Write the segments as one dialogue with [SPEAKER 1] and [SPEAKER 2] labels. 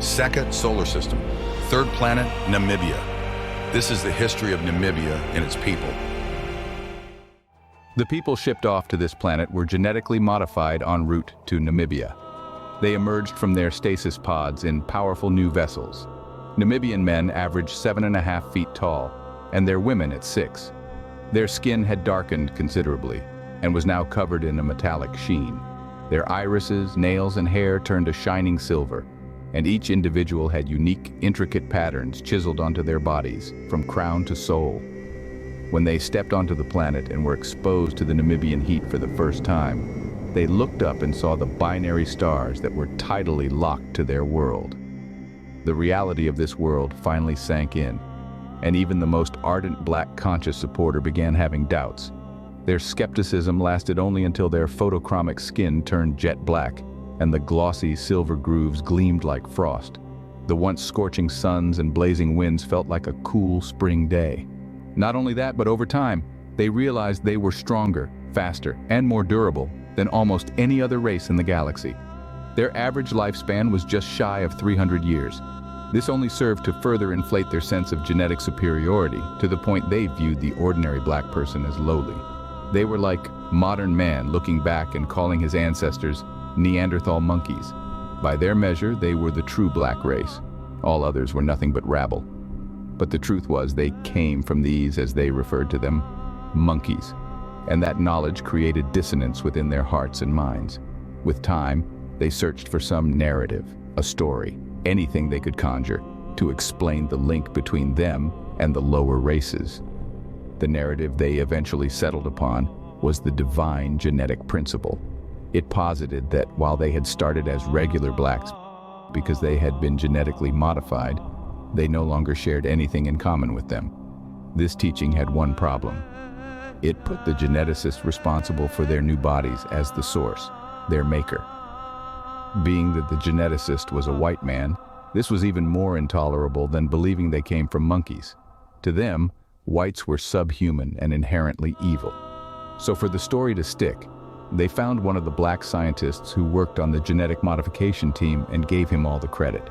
[SPEAKER 1] Second solar system. Third planet, Namibia. This is the history of Namibia and its people.
[SPEAKER 2] The people shipped off to this planet were genetically modified en route to Namibia. They emerged from their stasis pods in powerful new vessels. Namibian men averaged 7.5 feet tall, and their women at 6. Their skin had darkened considerably, and was now covered in a metallic sheen. Their irises, nails, and hair turned a shining silver, and each individual had unique, intricate patterns chiseled onto their bodies, from crown to sole. When they stepped onto the planet and were exposed to the Namibian heat for the first time, they looked up and saw the binary stars that were tidally locked to their world. The reality of this world finally sank in, and even the most ardent black conscious supporter began having doubts. Their skepticism lasted only until their photochromic skin turned jet black, and the glossy silver grooves gleamed like frost. The once scorching suns and blazing winds felt like a cool spring day. Not only that, but over time, they realized they were stronger, faster, and more durable than almost any other race in the galaxy. Their average lifespan was just shy of 300 years. This only served to further inflate their sense of genetic superiority to the point they viewed the ordinary black person as lowly. They were like modern man looking back and calling his ancestors Neanderthal monkeys. By their measure, they were the true black race. All others were nothing but rabble. But the truth was they came from these, as they referred to them, monkeys. And that knowledge created dissonance within their hearts and minds. With time, they searched for some narrative, a story, anything they could conjure to explain the link between them and the lower races. The narrative they eventually settled upon was the divine genetic principle. It posited that while they had started as regular blacks because they had been genetically modified, they no longer shared anything in common with them. This teaching had one problem. It put the geneticists responsible for their new bodies as the source, their maker. Being that the geneticist was a white man, this was even more intolerable than believing they came from monkeys. To them, whites were subhuman and inherently evil. So for the story to stick, they found one of the black scientists who worked on the genetic modification team and gave him all the credit.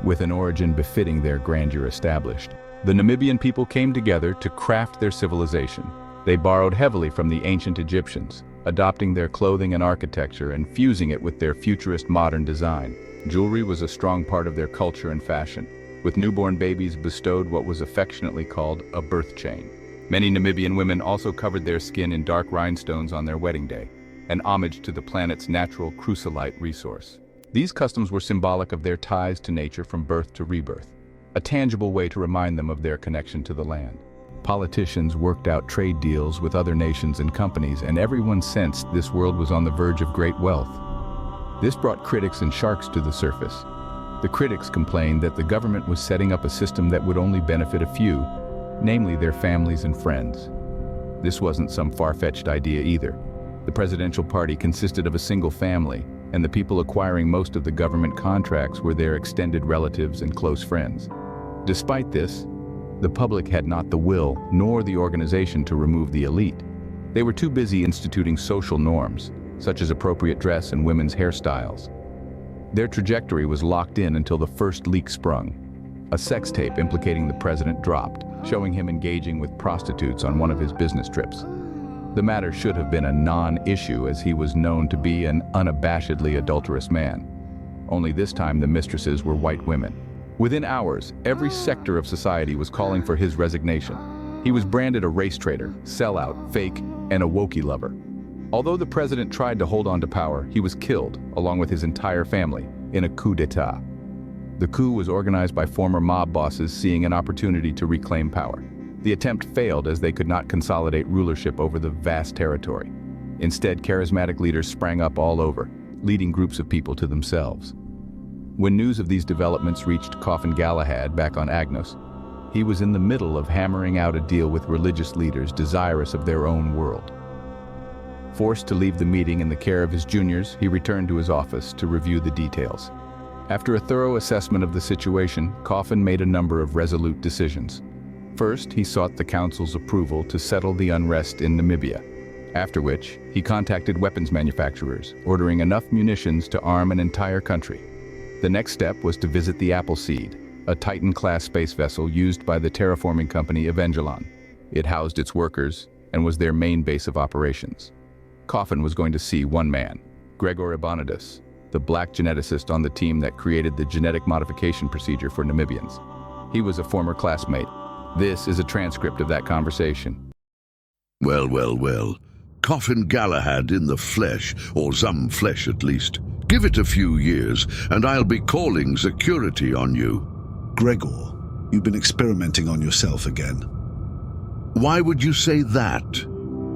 [SPEAKER 2] With an origin befitting their grandeur established, the Namibian people came together to craft their civilization. They borrowed heavily from the ancient Egyptians, adopting their clothing and architecture and fusing it with their futurist modern design. Jewelry was a strong part of their culture and fashion, with newborn babies bestowed what was affectionately called a birth chain. Many Namibian women also covered their skin in dark rhinestones on their wedding day, an homage to the planet's natural chrysolite resource. These customs were symbolic of their ties to nature from birth to rebirth, a tangible way to remind them of their connection to the land. Politicians worked out trade deals with other nations and companies, and everyone sensed this world was on the verge of great wealth. This brought critics and sharks to the surface. The critics complained that the government was setting up a system that would only benefit a few, namely their families and friends. This wasn't some far-fetched idea either. The presidential party consisted of a single family, and the people acquiring most of the government contracts were their extended relatives and close friends. Despite this, the public had not the will nor the organization to remove the elite. They were too busy instituting social norms, such as appropriate dress and women's hairstyles. Their trajectory was locked in until the first leak sprung. A sex tape implicating the president dropped, showing him engaging with prostitutes on one of his business trips. The matter should have been a non-issue, as he was known to be an unabashedly adulterous man. Only this time the mistresses were white women. Within hours, every sector of society was calling for his resignation. He was branded a race traitor, sellout, fake, and a wokie lover. Although the president tried to hold on to power, he was killed, along with his entire family, in a coup d'etat. The coup was organized by former mob bosses seeing an opportunity to reclaim power. The attempt failed as they could not consolidate rulership over the vast territory. Instead, charismatic leaders sprang up all over, leading groups of people to themselves. When news of these developments reached Coffin Galahad back on Agnos, he was in the middle of hammering out a deal with religious leaders desirous of their own world. Forced to leave the meeting in the care of his juniors, he returned to his office to review the details. After a thorough assessment of the situation, Coffin made a number of resolute decisions. First, he sought the council's approval to settle the unrest in Namibia, after which he contacted weapons manufacturers, ordering enough munitions to arm an entire country. The next step was to visit the Appleseed, a Titan-class space vessel used by the terraforming company Evangelon. It housed its workers and was their main base of operations. Coffin was going to see one man, Gregor Ibonidis, the black geneticist on the team that created the genetic modification procedure for Namibians. He was a former classmate. This is a transcript of that conversation.
[SPEAKER 3] Well, well, well. Coffin Galahad in the flesh, or some flesh at least. Give it a few years, and I'll be calling security on you.
[SPEAKER 4] Gregor, you've been experimenting on yourself again.
[SPEAKER 3] Why would you say that?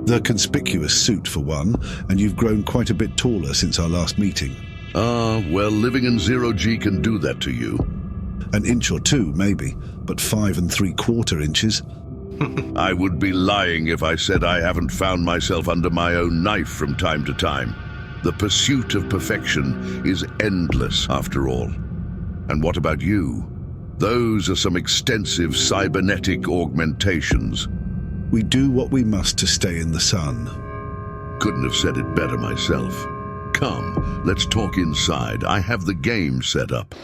[SPEAKER 4] The conspicuous suit, for one, and you've grown quite a bit taller since our last meeting.
[SPEAKER 3] Ah, well, living in zero-G can do that to you.
[SPEAKER 4] An inch or two, maybe, but 5 3/4 inches.
[SPEAKER 3] I would be lying if I said I haven't found myself under my own knife from time to time. The pursuit of perfection is endless, after all. And what about you? Those are some extensive cybernetic augmentations.
[SPEAKER 4] We do what we must to stay in the sun.
[SPEAKER 3] Couldn't have said it better myself. Come, let's talk inside. I have the game set up.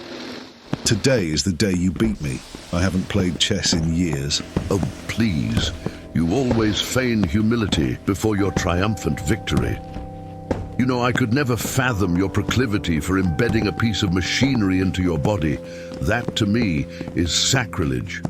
[SPEAKER 4] Today is the day you beat me. I haven't played chess in years.
[SPEAKER 3] Oh, please. You always feign humility before your triumphant victory. You know, I could never fathom your proclivity for embedding a piece of machinery into your body. That, to me, is sacrilege.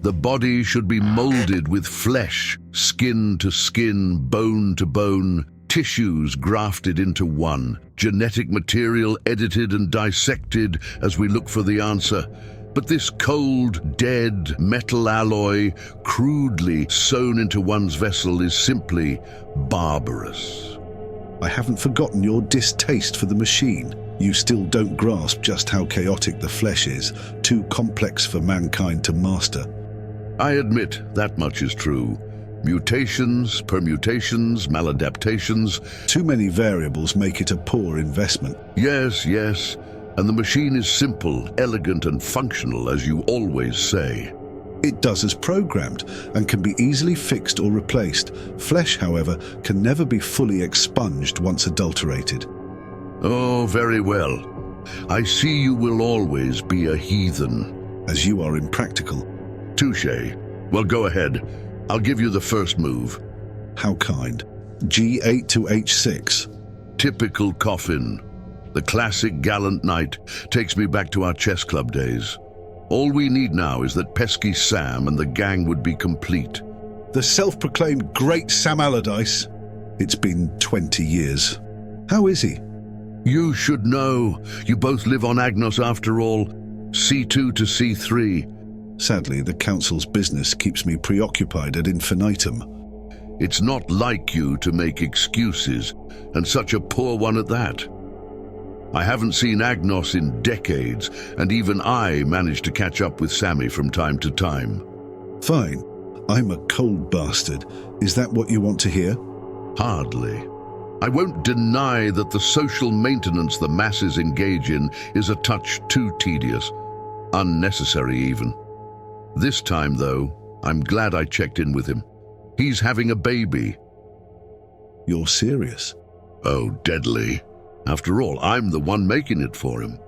[SPEAKER 3] The body should be molded with flesh, skin to skin, bone to bone, tissues grafted into one, genetic material edited and dissected as we look for the answer. But this cold, dead metal alloy, crudely sewn into one's vessel, is simply barbarous.
[SPEAKER 4] I haven't forgotten your distaste for the machine. You still don't grasp just how chaotic the flesh is, too complex for mankind to master.
[SPEAKER 3] I admit that much is true. Mutations, permutations, maladaptations.
[SPEAKER 4] Too many variables make it a poor investment.
[SPEAKER 3] Yes, yes. And the machine is simple, elegant, and functional, as you always say.
[SPEAKER 4] It does as programmed and can be easily fixed or replaced. Flesh, however, can never be fully expunged once adulterated.
[SPEAKER 3] Oh, very well. I see you will always be a heathen.
[SPEAKER 4] As you are impractical.
[SPEAKER 3] Touché. Well, go ahead. I'll give you the first move.
[SPEAKER 4] How kind. G8 to H6.
[SPEAKER 3] Typical Coffin. The classic gallant knight takes me back to our chess club days. All we need now is that pesky Sam and the gang would be complete.
[SPEAKER 4] The self-proclaimed Great Sam Allardyce. It's been 20 years. How is he?
[SPEAKER 3] You should know. You both live on Agnos after all. C2 to C3.
[SPEAKER 4] Sadly, the Council's business keeps me preoccupied ad infinitum.
[SPEAKER 3] It's not like you to make excuses, and such a poor one at that. I haven't seen Agnos in decades, and even I manage to catch up with Sammy from time to time.
[SPEAKER 4] Fine. I'm a cold bastard. Is that what you want to hear?
[SPEAKER 3] Hardly. I won't deny that the social maintenance the masses engage in is a touch too tedious. Unnecessary, even. This time, though, I'm glad I checked in with him. He's having a baby.
[SPEAKER 4] You're serious?
[SPEAKER 3] Oh, deadly. After all, I'm the one making it for him.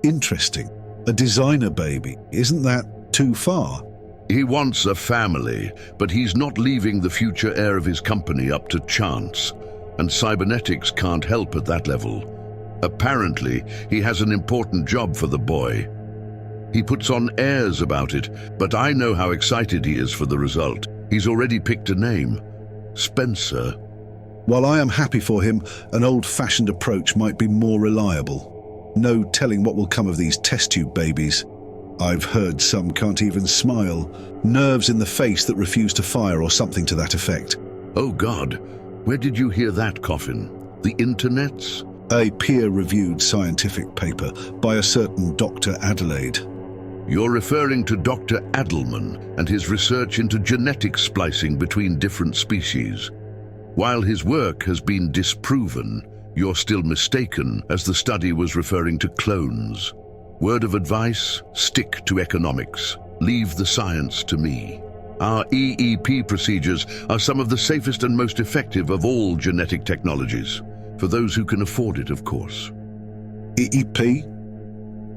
[SPEAKER 4] Interesting. A designer baby. Isn't that too far?
[SPEAKER 3] He wants a family, but he's not leaving the future heir of his company up to chance, and cybernetics can't help at that level. Apparently, he has an important job for the boy. He puts on airs about it, but I know how excited he is for the result. He's already picked a name. Spencer.
[SPEAKER 4] While I am happy for him, an old-fashioned approach might be more reliable. No telling what will come of these test tube babies. I've heard some can't even smile. Nerves in the face that refuse to fire or something to that effect.
[SPEAKER 3] Oh God, where did you hear that, Coffin? The internets?
[SPEAKER 4] A peer-reviewed scientific paper by a certain Dr. Adelaide.
[SPEAKER 3] You're referring to Dr. Adelman and his research into genetic splicing between different species. While his work has been disproven, you're still mistaken, as the study was referring to clones. Word of advice, stick to economics. Leave the science to me. Our EEP procedures are some of the safest and most effective of all genetic technologies. For those who can afford it, of course.
[SPEAKER 4] EEP?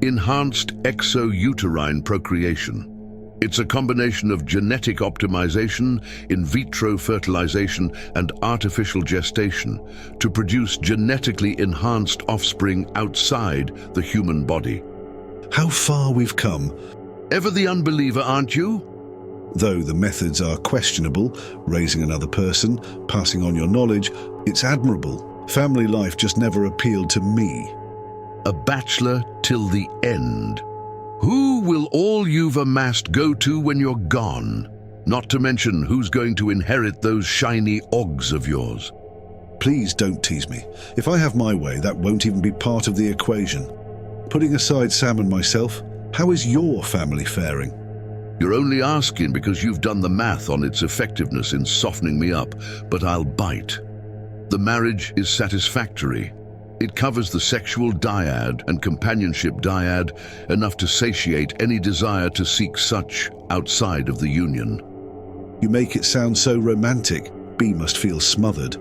[SPEAKER 3] enhanced exouterine procreation. It's a combination of genetic optimization, in vitro fertilization, and artificial gestation to produce genetically enhanced offspring outside the human body.
[SPEAKER 4] How far we've come.
[SPEAKER 3] Ever the unbeliever, aren't you?
[SPEAKER 4] Though the methods are questionable, raising another person, passing on your knowledge, it's admirable. Family life just never appealed to me.
[SPEAKER 3] A bachelor till the end. Who will all you've amassed go to when you're gone? Not to mention who's going to inherit those shiny oggs of yours.
[SPEAKER 4] Please don't tease me. If I have my way, that won't even be part of the equation. Putting aside Sam and myself, how is your family faring?
[SPEAKER 3] You're only asking because you've done the math on its effectiveness in softening me up, but I'll bite. The marriage is satisfactory. It covers the sexual dyad and companionship dyad enough to satiate any desire to seek such outside of the union.
[SPEAKER 4] You make it sound so romantic. B must feel smothered.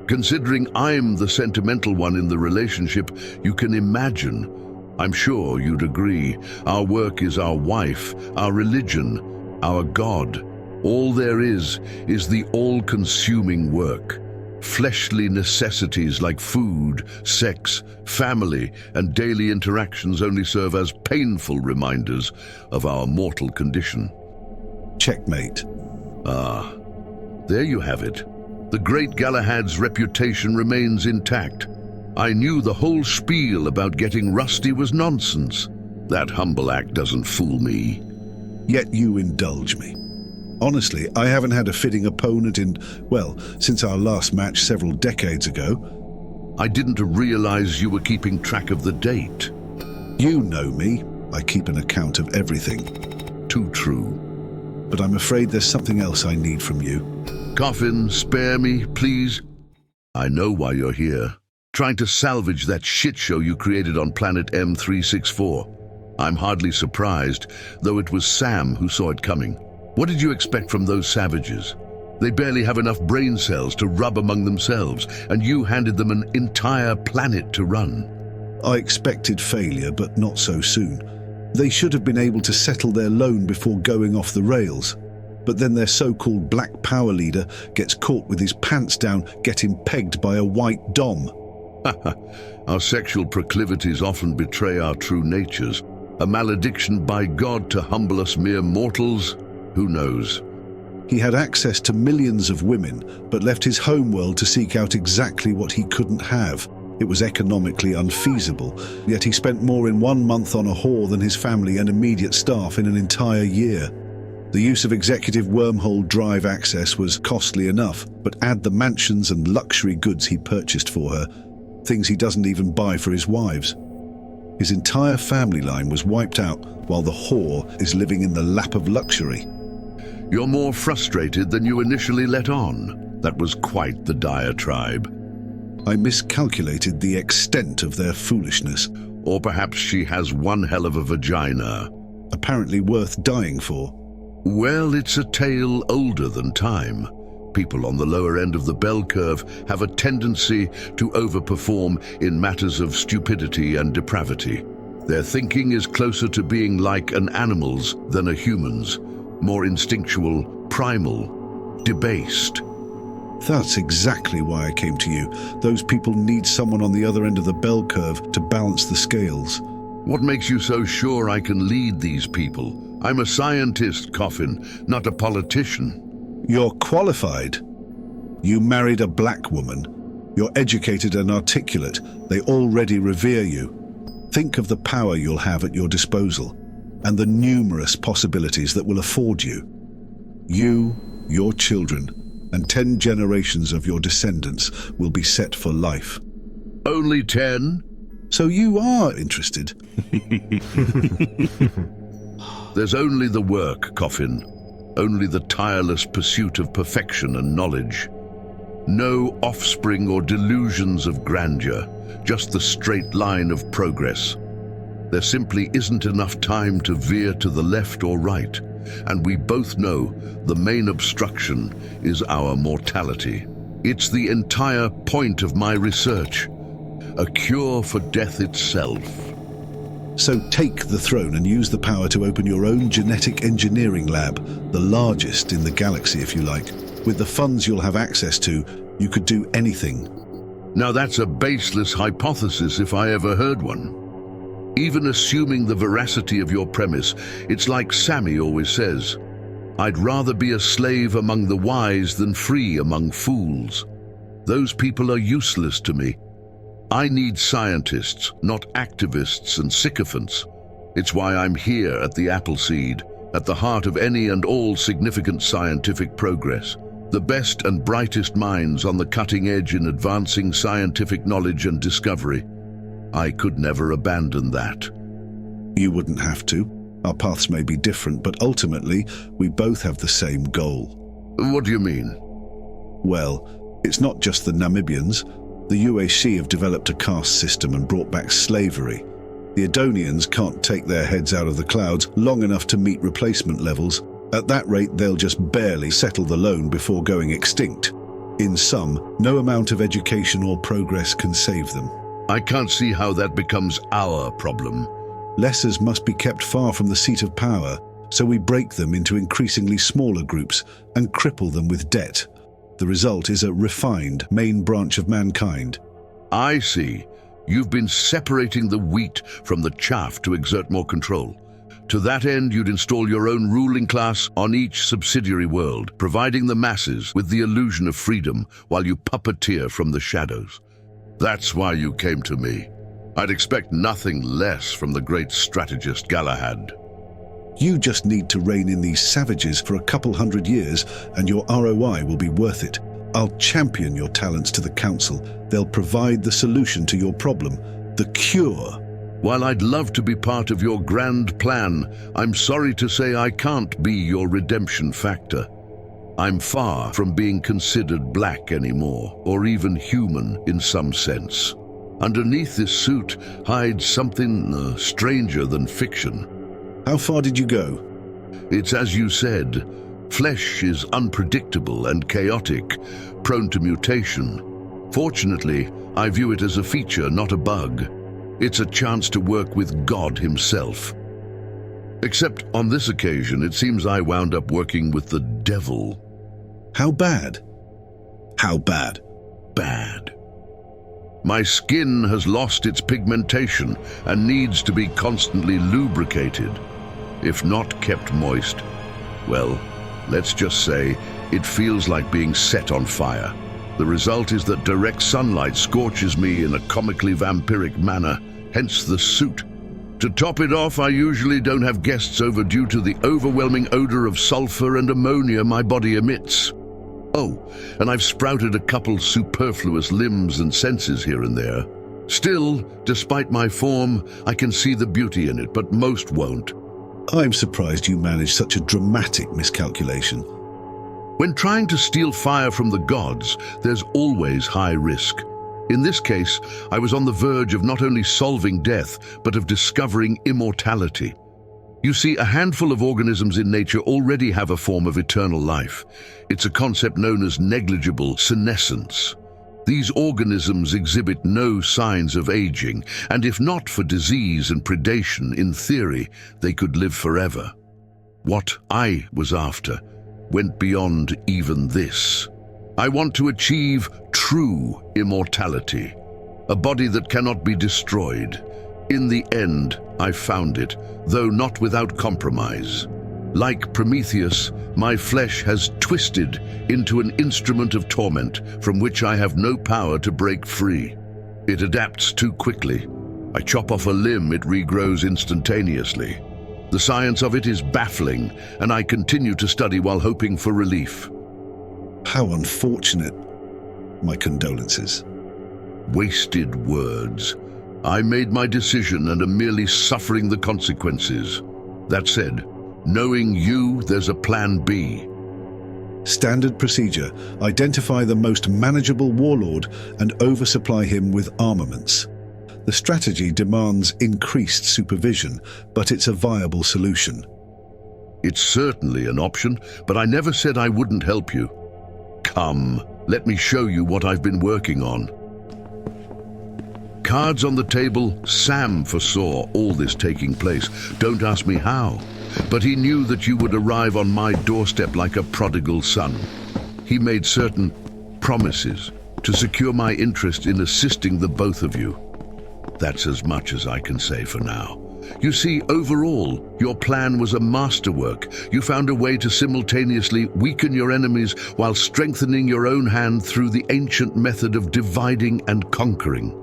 [SPEAKER 3] Considering I'm the sentimental one in the relationship, you can imagine. I'm sure you'd agree. Our work is our wife, our religion, our God. All there is the all-consuming work. Fleshly necessities like food, sex, family, and daily interactions only serve as painful reminders of our mortal condition.
[SPEAKER 4] Checkmate.
[SPEAKER 3] Ah, there you have it. The great Galahad's reputation remains intact. I knew the whole spiel about getting rusty was nonsense. That humble act doesn't fool me.
[SPEAKER 4] Yet you indulge me. Honestly, I haven't had a fitting opponent since our last match several decades ago.
[SPEAKER 3] I didn't realize you were keeping track of the date.
[SPEAKER 4] You know me. I keep an account of everything.
[SPEAKER 3] Too true.
[SPEAKER 4] But I'm afraid there's something else I need from you.
[SPEAKER 3] Coffin, spare me, please. I know why you're here. Trying to salvage that shit show you created on planet M364. I'm hardly surprised, though it was Sam who saw it coming. What did you expect from those savages? They barely have enough brain cells to rub among themselves, and you handed them an entire planet to run.
[SPEAKER 4] I expected failure, but not so soon. They should have been able to settle their loan before going off the rails. But then their so-called black power leader gets caught with his pants down, getting pegged by a white dom.
[SPEAKER 3] Our sexual proclivities often betray our true natures. A malediction by God to humble us mere mortals? Who knows?
[SPEAKER 4] He had access to millions of women, but left his homeworld to seek out exactly what he couldn't have. It was economically unfeasible, yet he spent more in 1 month on a whore than his family and immediate staff in an entire year. The use of executive wormhole drive access was costly enough, but add the mansions and luxury goods he purchased for her, things he doesn't even buy for his wives. His entire family line was wiped out while the whore is living in the lap of luxury.
[SPEAKER 3] You're more frustrated than you initially let on. That was quite the diatribe.
[SPEAKER 4] I miscalculated the extent of their foolishness.
[SPEAKER 3] Or perhaps she has one hell of a vagina.
[SPEAKER 4] Apparently worth dying for.
[SPEAKER 3] Well, it's a tale older than time. People on the lower end of the bell curve have a tendency to overperform in matters of stupidity and depravity. Their thinking is closer to being like an animal's than a human's, more instinctual, primal, debased.
[SPEAKER 4] That's exactly why I came to you. Those people need someone on the other end of the bell curve to balance the scales.
[SPEAKER 3] What makes you so sure I can lead these people? I'm a scientist, Coffin, not a politician.
[SPEAKER 4] You're qualified. You married a black woman. You're educated and articulate. They already revere you. Think of the power you'll have at your disposal and the numerous possibilities that will afford you. You, your children, and 10 generations of your descendants will be set for life.
[SPEAKER 3] Only 10?
[SPEAKER 4] So you are interested?
[SPEAKER 3] There's only the work, Coffin. Only the tireless pursuit of perfection and knowledge. No offspring or delusions of grandeur, just the straight line of progress. There simply isn't enough time to veer to the left or right, and we both know the main obstruction is our mortality. It's the entire point of my research, a cure for death itself.
[SPEAKER 4] So take the throne and use the power to open your own genetic engineering lab, the largest in the galaxy if you like. With the funds you'll have access to, you could do anything.
[SPEAKER 3] Now that's a baseless hypothesis if I ever heard one. Even assuming the veracity of your premise, it's like Sammy always says, I'd rather be a slave among the wise than free among fools. Those people are useless to me. I need scientists, not activists and sycophants. It's why I'm here at the Appleseed, at the heart of any and all significant scientific progress. The best and brightest minds on the cutting edge in advancing scientific knowledge and discovery. I could never abandon that.
[SPEAKER 4] You wouldn't have to. Our paths may be different, but ultimately, we both have the same goal.
[SPEAKER 3] What do you mean?
[SPEAKER 4] Well, it's not just the Namibians. The UAC have developed a caste system and brought back slavery. The Adonians can't take their heads out of the clouds long enough to meet replacement levels. At that rate, they'll just barely settle the loan before going extinct. In sum, no amount of education or progress can save them.
[SPEAKER 3] I can't see how that becomes our problem.
[SPEAKER 4] Lessers must be kept far from the seat of power, so we break them into increasingly smaller groups and cripple them with debt. The result is a refined main branch of mankind.
[SPEAKER 3] I see. You've been separating the wheat from the chaff to exert more control. To that end, you'd install your own ruling class on each subsidiary world, providing the masses with the illusion of freedom while you puppeteer from the shadows. That's why you came to me. I'd expect nothing less from the great strategist Galahad.
[SPEAKER 4] You just need to rein in these savages for a couple hundred years and your ROI will be worth it. I'll champion your talents to the council. They'll provide the solution to your problem, the cure.
[SPEAKER 3] While I'd love to be part of your grand plan, I'm sorry to say I can't be your redemption factor. I'm far from being considered black anymore, or even human in some sense. Underneath this suit hides something stranger than fiction.
[SPEAKER 4] How far did you go?
[SPEAKER 3] It's as you said, flesh is unpredictable and chaotic, prone to mutation. Fortunately, I view it as a feature, not a bug. It's a chance to work with God himself. Except on this occasion, it seems I wound up working with the devil.
[SPEAKER 4] How bad? How bad?
[SPEAKER 3] Bad. My skin has lost its pigmentation and needs to be constantly lubricated. If not kept moist, well, let's just say it feels like being set on fire. The result is that direct sunlight scorches me in a comically vampiric manner, hence the suit. To top it off, I usually don't have guests over due to the overwhelming odor of sulfur and ammonia my body emits. Oh, and I've sprouted a couple superfluous limbs and senses here and there. Still, despite my form, I can see the beauty in it, but most won't.
[SPEAKER 4] I'm surprised you managed such a dramatic miscalculation.
[SPEAKER 3] When trying to steal fire from the gods, there's always high risk. In this case, I was on the verge of not only solving death, but of discovering immortality. You see, a handful of organisms in nature already have a form of eternal life. It's a concept known as negligible senescence. These organisms exhibit no signs of aging, and if not for disease and predation, in theory, they could live forever. What I was after went beyond even this. I want to achieve true immortality, a body that cannot be destroyed. In the end, I found it, though not without compromise. Like Prometheus, my flesh has twisted into an instrument of torment from which I have no power to break free. It adapts too quickly. I chop off a limb, it regrows instantaneously. The science of it is baffling, and I continue to study while hoping for relief.
[SPEAKER 4] How unfortunate. My condolences.
[SPEAKER 3] Wasted words. I made my decision and am merely suffering the consequences. That said, knowing you, there's a plan B.
[SPEAKER 4] Standard procedure. Identify the most manageable warlord and oversupply him with armaments. The strategy demands increased supervision, but it's a viable solution.
[SPEAKER 3] It's certainly an option, but I never said I wouldn't help you. Come, let me show you what I've been working on. Cards on the table, Sam foresaw all this taking place. Don't ask me how, but he knew that you would arrive on my doorstep like a prodigal son. He made certain promises to secure my interest in assisting the both of you. That's as much as I can say for now. You see, overall, your plan was a masterwork. You found a way to simultaneously weaken your enemies while strengthening your own hand through the ancient method of dividing and conquering.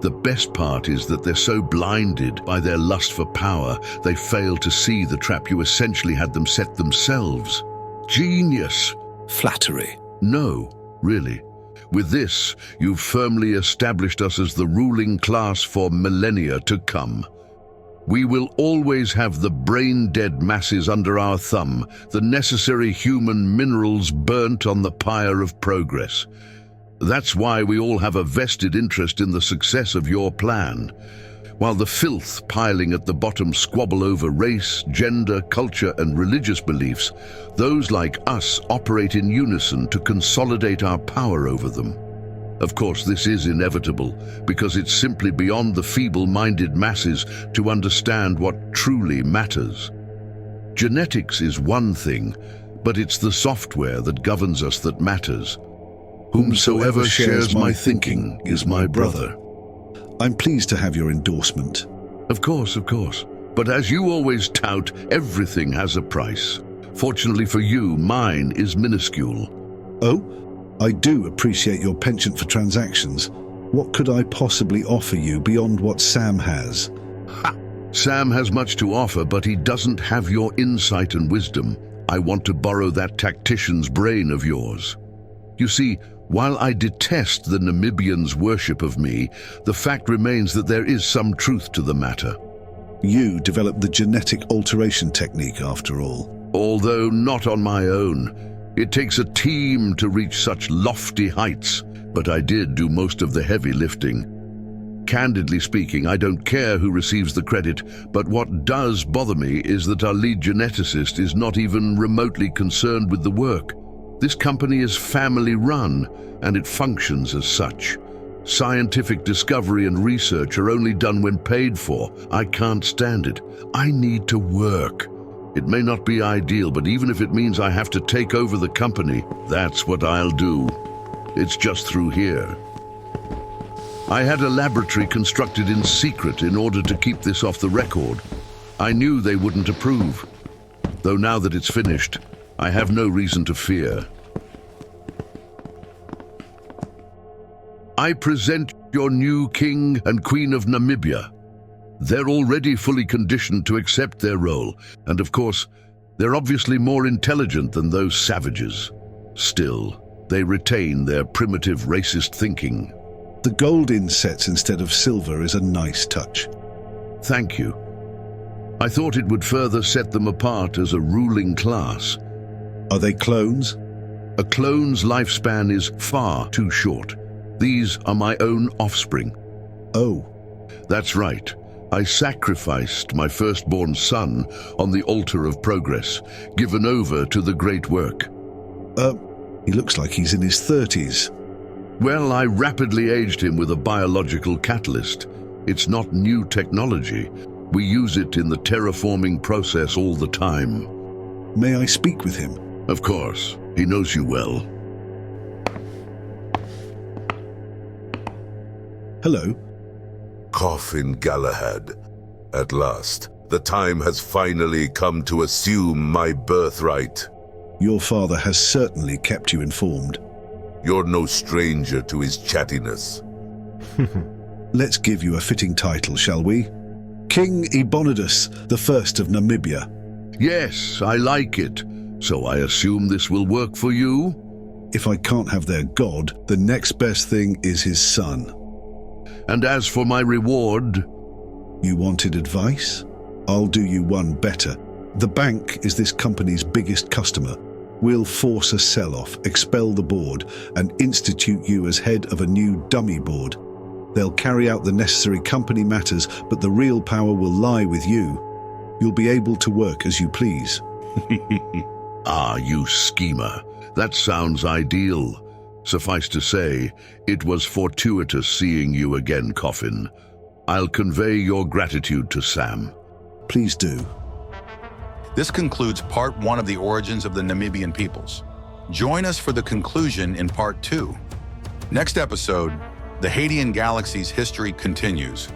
[SPEAKER 3] The best part is that they're so blinded by their lust for power, they fail to see the trap you essentially had them set themselves. Genius!
[SPEAKER 4] Flattery.
[SPEAKER 3] No, really. With this, you've firmly established us as the ruling class for millennia to come. We will always have the brain-dead masses under our thumb, the necessary human minerals burnt on the pyre of progress. That's why we all have a vested interest in the success of your plan. While the filth piling at the bottom squabble over race, gender, culture, and religious beliefs, those like us operate in unison to consolidate our power over them. Of course, this is inevitable, because it's simply beyond the feeble-minded masses to understand what truly matters. Genetics is one thing, but it's the software that governs us that matters. Whomsoever shares my thinking is my brother.
[SPEAKER 4] I'm pleased to have your endorsement.
[SPEAKER 3] Of course. But as you always tout, everything has a price. Fortunately for you, mine is minuscule.
[SPEAKER 4] Oh? I do appreciate your penchant for transactions. What could I possibly offer you beyond what Sam has?
[SPEAKER 3] Ha! Sam has much to offer, but he doesn't have your insight and wisdom. I want to borrow that tactician's brain of yours. You see, while I detest the Namibians' worship of me, the fact remains that there is some truth to the matter.
[SPEAKER 4] You developed the genetic alteration technique, after all.
[SPEAKER 3] Although not on my own. It takes a team to reach such lofty heights, but I did do most of the heavy lifting. Candidly speaking, I don't care who receives the credit, but what does bother me is that our lead geneticist is not even remotely concerned with the work. This company is family-run, and it functions as such. Scientific discovery and research are only done when paid for. I can't stand it. I need to work. It may not be ideal, but even if it means I have to take over the company, that's what I'll do. It's just through here. I had a laboratory constructed in secret in order to keep this off the record. I knew they wouldn't approve. Though now that it's finished, I have no reason to fear. I present your new king and queen of Namibia. They're already fully conditioned to accept their role, and of course, they're obviously more intelligent than those savages. Still, they retain their primitive racist thinking.
[SPEAKER 4] The gold insets instead of silver is a nice touch.
[SPEAKER 3] Thank you. I thought it would further set them apart as a ruling class.
[SPEAKER 4] Are they clones?
[SPEAKER 3] A clone's lifespan is far too short. These are my own offspring.
[SPEAKER 4] Oh.
[SPEAKER 3] That's right. I sacrificed my firstborn son on the altar of progress, given over to the great work.
[SPEAKER 4] He looks like he's in his 30s.
[SPEAKER 3] Well, I rapidly aged him with a biological catalyst. It's not new technology. We use it in the terraforming process all the time.
[SPEAKER 4] May I speak with him?
[SPEAKER 3] Of course. He knows you well.
[SPEAKER 4] Hello.
[SPEAKER 5] Coffin Galahad. At last, the time has finally come to assume my birthright.
[SPEAKER 4] Your father has certainly kept you informed.
[SPEAKER 5] You're no stranger to his chattiness.
[SPEAKER 4] Let's give you a fitting title, shall we? King Ebonidus, the first of Namibia.
[SPEAKER 3] Yes, I like it. So I assume this will work for you?
[SPEAKER 4] If I can't have their god, the next best thing is his son.
[SPEAKER 3] And as for my reward...
[SPEAKER 4] You wanted advice? I'll do you one better. The bank is this company's biggest customer. We'll force a sell-off, expel the board, and institute you as head of a new dummy board. They'll carry out the necessary company matters, but the real power will lie with you. You'll be able to work as you please.
[SPEAKER 3] Ah, you schemer. That sounds ideal. Suffice to say, it was fortuitous seeing you again, Coffin. I'll convey your gratitude to Sam.
[SPEAKER 4] Please do.
[SPEAKER 1] This concludes part 1 of the origins of the Namibian peoples. Join us for the conclusion in part 2. Next episode, the Hadean Galaxy's history continues.